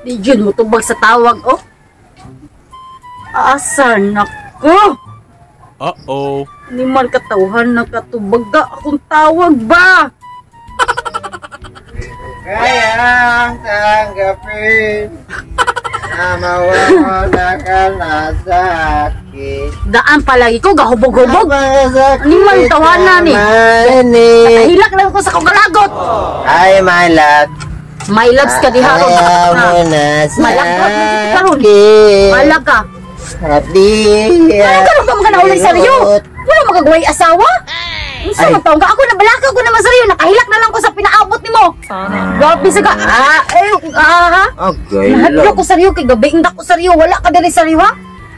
Di yun mo tubag sa tawag, oh. Asar na ko. Uh-oh. Hindi man katawhan na katubag ka akong tawag ba? Kayang tanggapin na mawawala ka na sa akin. Daan palagi ko, gahubog-hubog. Hindi man tawanan eh. Nakahilak lang ko sa akong galagot. Ay, my love. My loves ka diha. Ayaw mo na sa akin. Malag ka. Hati. Ano ka ka magkanaulay sa riyo? Wala magagaway asawa? Isa mo taong ka ako na balaka ko naman sa riyo. Nakahilak na lang ko sa pinaabot ni mo. Grabe sa ka. Okay Nahadlo lang. ko sa riyo. Kay gabi ko sa riyo. Wala ka dali sa riyo ha?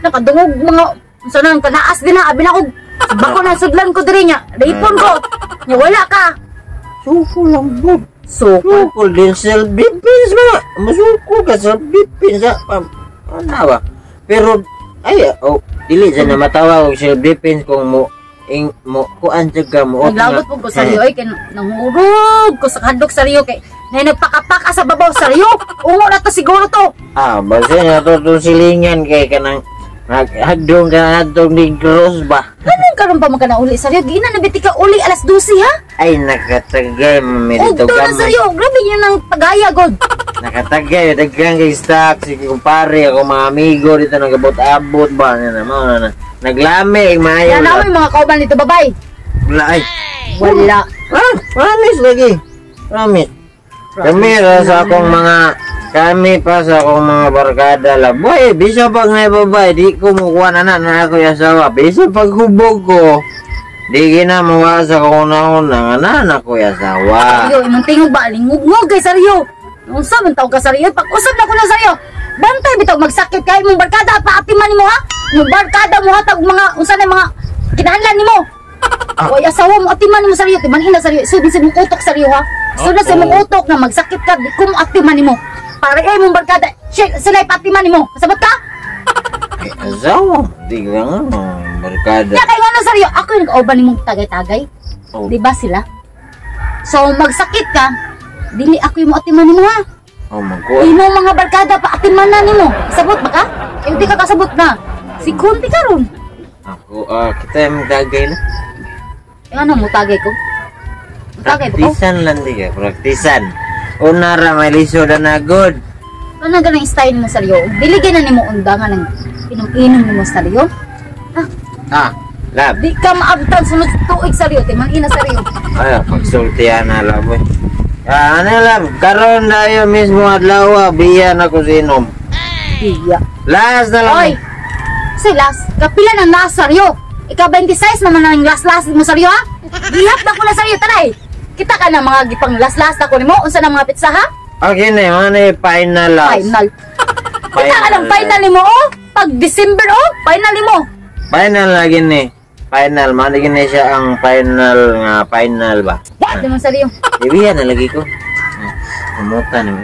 Nakadungog mga sanang kanaas din ha. Abi na ko. Bako na sudlan ko diri niya. Ripon ko. Nya wala ka. Suko lang, Bob. So, Suko din self-defense ba? Masuko ka self-defense sa ano ba? Pero, ay, dili dyan na matawa og self-defense kung mo kuan dyan ka mo. naglagot po ko sa riyo. Ay, kaya nangurog ko sa kadok sa riyo. Kay nagpakapaka sa babaw sa riyo. Ungo na to siguro to. Basta na to itong silingan kay kanang naghagdong ka natong negros ba? Anong karon pa magkanauli sa riyo? Gina na biti ka uli alas 12 ha? Ay, nakatagay, mamirito Ugto na sa riyo. Grabe yun ang pagaya, God. Nakatagay, dagang kay stock, sige kumpare, ako mga amigo dito nagabot-abot ba? Naglamig, mayo. Yan namin mga kauban dito, babay. Wala ay. Wala. Promise lagi. Promise. Kami pa sa akong mga barkada la. Boy, bisa pag may babae, di ko mukuha na ako yasawa. Bisa pag hubog ko, di ginamuha sa kauna-una na ako yasawa. Riyo, imong tingog ba? Lingog-ngog kay sa riyo. Unsa man taw ka sa riyo? Pag-usap na ko na sa riyo. Bantay bitaw magsakit kay imong barkada paatiman nimo ha? Imong barkada mo hatag mga unsa na mga kinahanglan nimo. O asawa mo atiman nimo sa riyo, timanhin na sa riyo. Sud sa imong utok sa riyo ha. Sud sa imong utok na magsakit ka, di ko mo atiman nimo. Para ay imong barkada, sila ipatiman nimo. Kasabot ka? Asawa, di lang barkada. Ya kay ngano sa riyo, ako yung nag-auban nimong tagay-tagay. Oh. Di ba sila? So magsakit ka, dili ako yung atiman nimo ha. Magkuha. Imo mga barkada pa atiman na nimo. Sabot ba ka? Hindi ka kasabot na. Si Kunti ka ron. Ako, kita yung tagay na. Ano mo tagay ko? Tagay ba ko? Praktisan lang di ka, praktisan. Una ra may lisod na good. Ano ganang style mo sa riyo? Diligyan na nimo undangan ng inom-inom nimo sa riyo. Lab. Di ka maabtan sunod tuig sa riyo, timang ina sa riyo. Ay, pagsultihan na lang boy. Ano lang, karon na yun mismo adlaw, biyan ako sinom. Iya. Last na lang. Oy. Si last, kapila ng last sa riyo. Ika 26 naman ang last mo sa riyo ha? Gihap na ko na sa riyo, tanay. Kita ka na mga gipang last ako nimo. Unsa na mga pizza ha? Okay na, ano yung final last? Final. Kita ka ng final mo oh. Pag December oh, final mo. Final lagi ni. Final, malagi na siya ang final nga final ba? What? Naman sa riyo. Ibiyan na lagi ko. Umutan mo.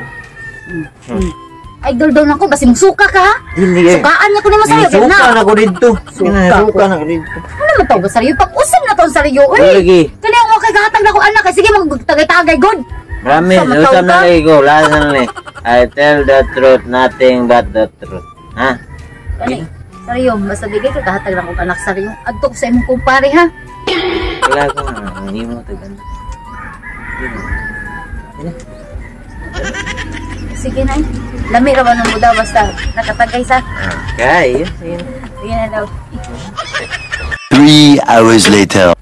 Idol daw na ko, basi musuka ka ha? Hindi eh. Sukaan niya ko nimo sa riyo. Suka na ko dito. Suka Suka na ko dito. Ano mo tawag sa riyo? Pag-usap na to sa riyo. Lagi. Kani ako kay gahatag na ko anak. Sige, magtagay-tagay god. Marami, usap na lagi ko. Last na lang eh. I tell the truth, nothing but the truth. Ha? Kani, sa riyo, basta di kay gahatag na ko anak sa riyo. Adto ko sa imong kumpare ha. Wala ko nga. Hindi mo ito ganda. Sige na. Lami ra ba ng muda basta nakatagay sa. Okay. Sige. Sige na daw. 3 hours later.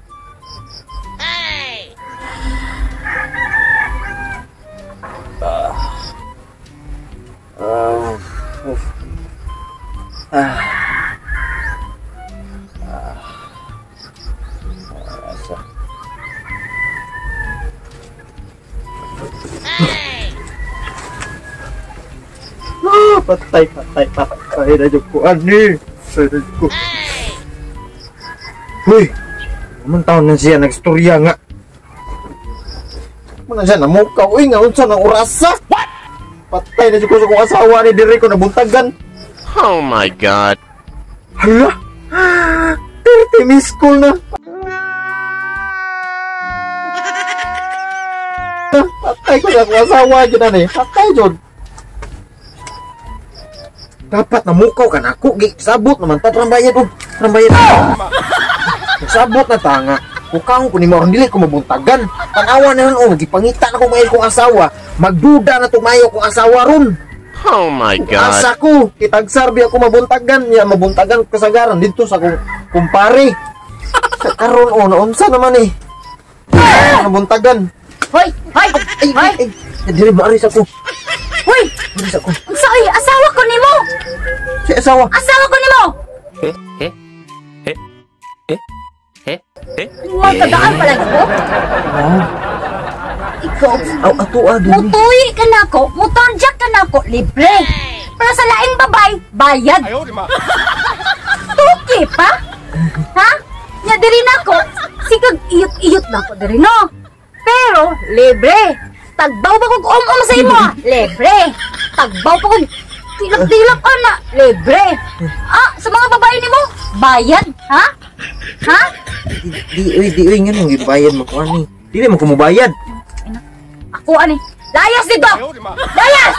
Patay na yung kuan ni. Patay na yung kuan. Uy! Naman taon na siya nagstorya nga. Muna siya namukaw. Uy, nga unsa ng orasa. What? Patay na siya ko sa kong asawa ni Diri ko nabuntagan. Oh my God. Hala! 30 miss call na. Patay ko sa kong asawa dyan na eh. Patay dyan. Dapat na mukaw ka na ako. Sabot naman ta trambayad oh. Trambayad. Sabot na tanga. Kukaon ko ni mo dili ko mabuntagan. Tanawa na oh, gipangita na ko may kong asawa. Magduda na tumayo kong asawa ron. Oh my God. Asa ko, kitagsarbi ako mabuntagan niya, mabuntagan ko kasagaran dito sa kong kumpare. Sa karon oh, naunsa naman eh. Mabuntagan. Hoy! Hoy! Hoy! Dili maaris ako. Hoy! Maaris ako. Unsa ay asawa ko nimo? Si asawa. Asawa ko nimo. Mo tadaan pala ko. Ikaw, Ato dili. mutuyi ka na ako, mutorjak ka na ako, libre. Pero sa laing babay, bayad. Tuki pa? Ha? Nya diri na ako, sigag iyot-iyot na ako diri no. Pero, libre. Tagbaw pa kong sa imo ha? Libre. Tagbaw pa kong tilap-tilap ana, libre. Ah, sa mga babae nimo, bayad, ha? Ha? Di uy nga nang gibayad mo ko ani. Dili mo kumubayad. Ako ani. Layas dito! Layas!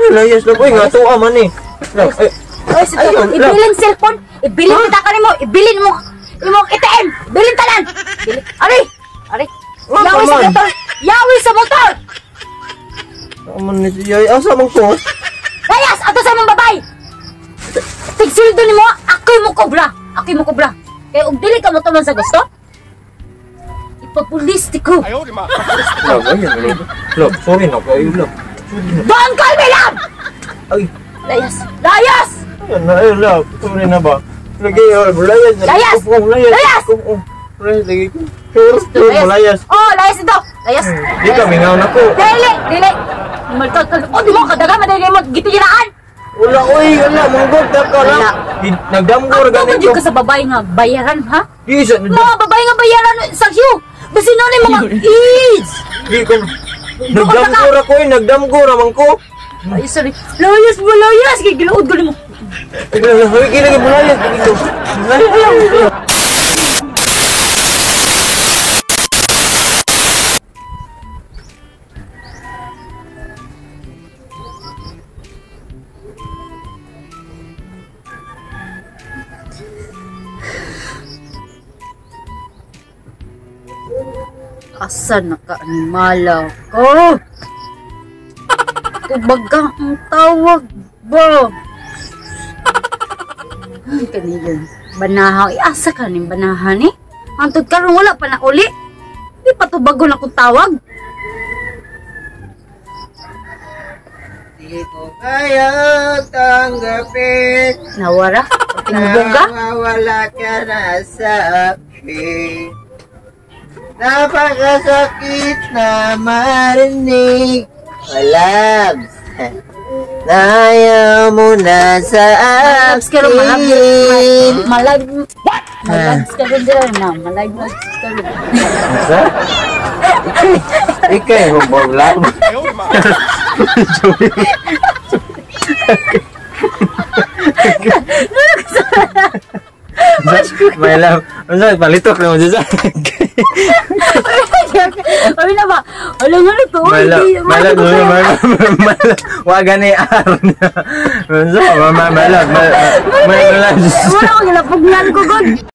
Layas na boy nga tuwa man eh. Oy, sa tukod, ibilin cellphone, ibilin kita ka mo, ibilin mo, imong ITM, bilin tanan. Bilin. Ari! Ari! Yawi sa motor! Yawi sa motor! Aman ni siya, asa man ko? Layas! Ato sa mong babay! Tigsildo ni mo, ako'y mo kobra. Ako'y mo kobra. Kaya ug dili ka mo tuman sa gusto? Ipapulisti ko. Love, ayun. Love, sorry na kayo, love. Don't call me love! Ay, Layas! Layas! ayun na, ayun, love. Sorry na ba? Lagi, layas. Layas! Layas! Layas! Layas, lagi ko. Sure, layas. Oh, layas ito! Layas! Di ka, mingaw na ko. Dili! Dili! Oh, di mo, kadaga, madali mo, gitiniraan! Wala, uy, wala, manggod na ka lang. Wala. Nagdamgor Ang ganito. tugod ka sa babae nga bayaran, ha? Di, sa, Mga babae nga bayaran sa iyo! Basi na rin mga AIDS! di ko, nagdamgor ako eh, nagdamgor naman ko. Ay, sorry. Layas mo, layas! Kaya gilaod ko mo. Uy, kilagi mo layas. Layas. Asa naka-animala ko? Kubaga ang tawag ba? Ay, kaniyon. Banahaw. Asa ka ning banahan eh? Antod karon wala pa na uli. Di pa to bago na kong tawag. Di ko kaya tanggapin. Nawara? Tinubong ka? Nawawala ka na sa akin. Napakasakit na marinig. Malabs. Ayaw mo na sa Malabs ka rin, akin. Malabs ka rin dyan na. Malabs ka rin. Masa? Ikaw yung magbaglag. My love. Masa, palitok na mo dyan sa Ay na ba? Alam nga na to. Malab. Wag ni araw na. Malab. Wala ko gilapugnan ko, God.